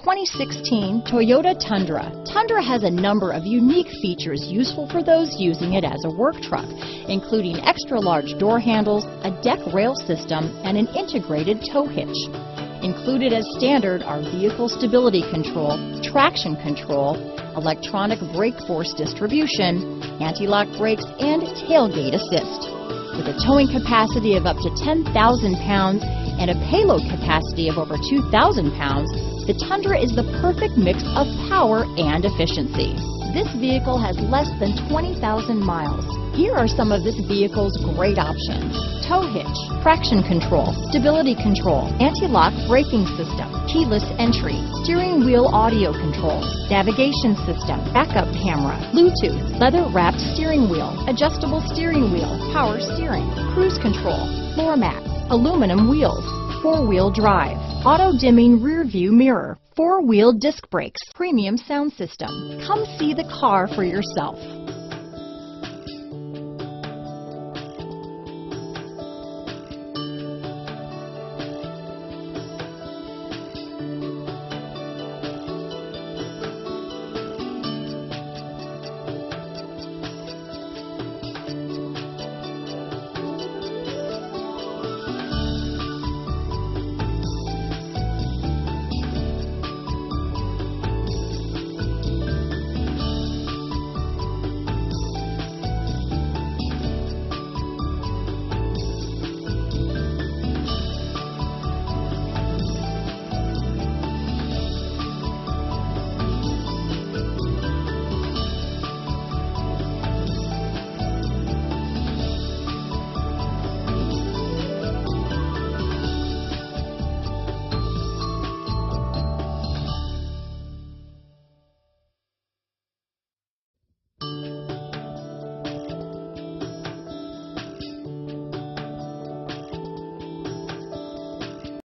2016 Toyota Tundra. Tundra has a number of unique features useful for those using it as a work truck, including extra-large door handles, a deck rail system, and an integrated tow hitch. Included as standard are vehicle stability control, traction control, electronic brake force distribution, anti-lock brakes, and tailgate assist. With a towing capacity of up to 10,000 pounds and a payload capacity of over 2,000 pounds, the Tundra is the perfect mix of power and efficiency. This vehicle has less than 20,000 miles. Here are some of this vehicle's great options: tow hitch, traction control, stability control, anti-lock braking system, keyless entry, steering wheel audio controls, navigation system, backup camera, Bluetooth, leather-wrapped steering wheel, adjustable steering wheel, power steering, cruise control, floor mats, aluminum wheels, four-wheel drive, auto-dimming rear-view mirror, four-wheel disc brakes, premium sound system. Come see the car for yourself.